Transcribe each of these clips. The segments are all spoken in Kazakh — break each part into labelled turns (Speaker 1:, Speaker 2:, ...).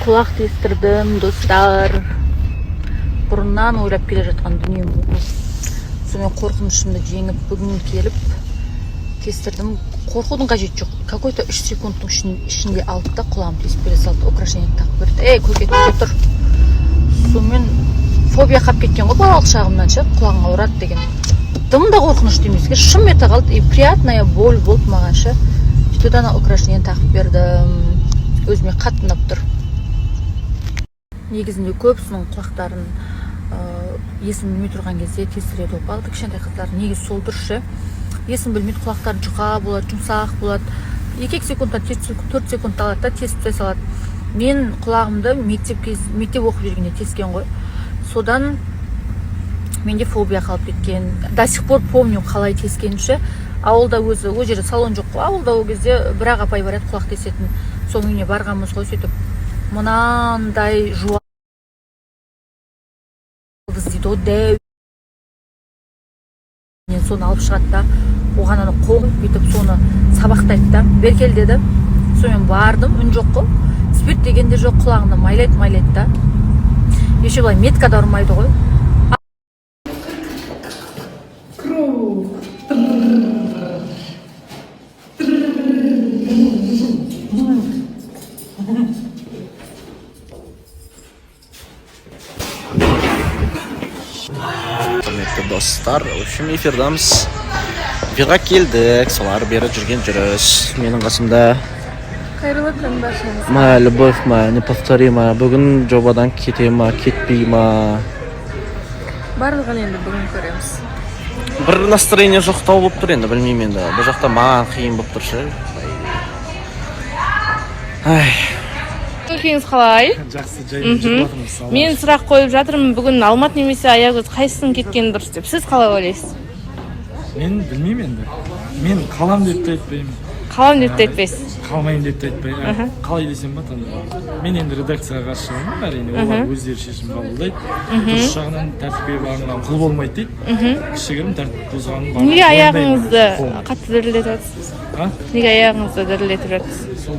Speaker 1: Kulak kestirdim dostlar. Burundan oylap kele жатқан дүнием бұл. Сонымен қорқынышымды жеңіп бүгін келіп кестірдім. Қорқудың қажеті жоқ. Какой-то 3 секундтың ішінде алды да құлағым тесіп бере салды. Украшение тағып берді. Көке тұр. Сонымен фобия қап кеткен ғой балалық шағымнан ше, құлағың ауырады деген. Дым да қорқынышты емеске шым ете қалды. И приятная боль болды маған ше. Сөйтіп ана украшение тағып бердім. Өзіме қатты ұнап тұр. Негізінде көбісінің құлақтарын есін білмей тұрған кезде тестіреді ол балды кішкентай қыздар. Негізі сол дұрыс ше. Есін білмейді, құлақтары жұқа болады, жұмсақ болады. 2 секундтан 4 секунд алады да тесіп салады. Мен құлағымды мектеп оқып жүргенде тескен ғой. Содан менде фобия қалып кеткен. До сих пор помню қалай тескенше. Ауылда өзі, ол жерде салон жоқ қой. Ауылда ол кезде бір-ақ апай барады құлақ тесетін. Соның үйіне барғанбыз ғой сөйтіп. Мынандай жуа дейді о дәу. Мен соны алып шығады да, оған аны қоғып бүйтіп соны сабақтайды да, беркел деді. Сонымен бардым, үн жоқ қой. Спирт дегенде жоқ, құлағымды майлайды да. Еше былай меткада ұрмайды ғой.
Speaker 2: Құрметті достар, в общем эфирдамыз. Эфирға келдік, солар бері жүрген жүріс. Менің қасымда
Speaker 1: Қайырлы күн баршаңызға.
Speaker 2: Моя любовь, моя неповторимая. Бүгін жобадан кете ма, кетпей ма?
Speaker 1: Барлығын енді бүгін көреміз.
Speaker 2: Бір настроение жоқтау болып тұр енді, білмеймін енді. Бұл жақта маған қиын болып тұр ше.
Speaker 3: Кеңіз қалай?
Speaker 4: Жақсы жайын жүріп жатырмыз.
Speaker 3: Мен сұрақ қойып жатырмын, бүгін Алмат немесе Аягөз қайсысын кеткені дұрыс деп. Сіз қалай ойлайсыз?
Speaker 4: Мен білмеймін енді. Мен қалам деп те айтпаймын.
Speaker 3: Қалам деп те айтпайсыз.
Speaker 4: Қалмаймын деп те айтпаймын. Қалай десем ба таңда. Мен енді редакцияға қарсымын, әрине олар өздері шешім қабылдайды. Дұрыс жағынан тәртіпке бағынған құл болмайды дейді. Кішігірім тәртіп бұзғанын бағынған.
Speaker 3: Неге аяғыңызды қатты дірілдетіп жатырсыз? Неге аяғыңызды дірілдетіп жатырсыз?
Speaker 4: Сол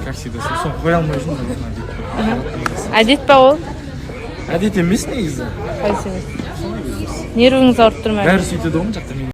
Speaker 4: как всегда, соны қоя алмай жүрмін.
Speaker 3: Әдет па ол?
Speaker 4: Әдет емес негізі.
Speaker 3: Қайсы емес? Нервіңіз ауырып тұр ма?
Speaker 4: Бәрі сөйтеді ғой жақта мен.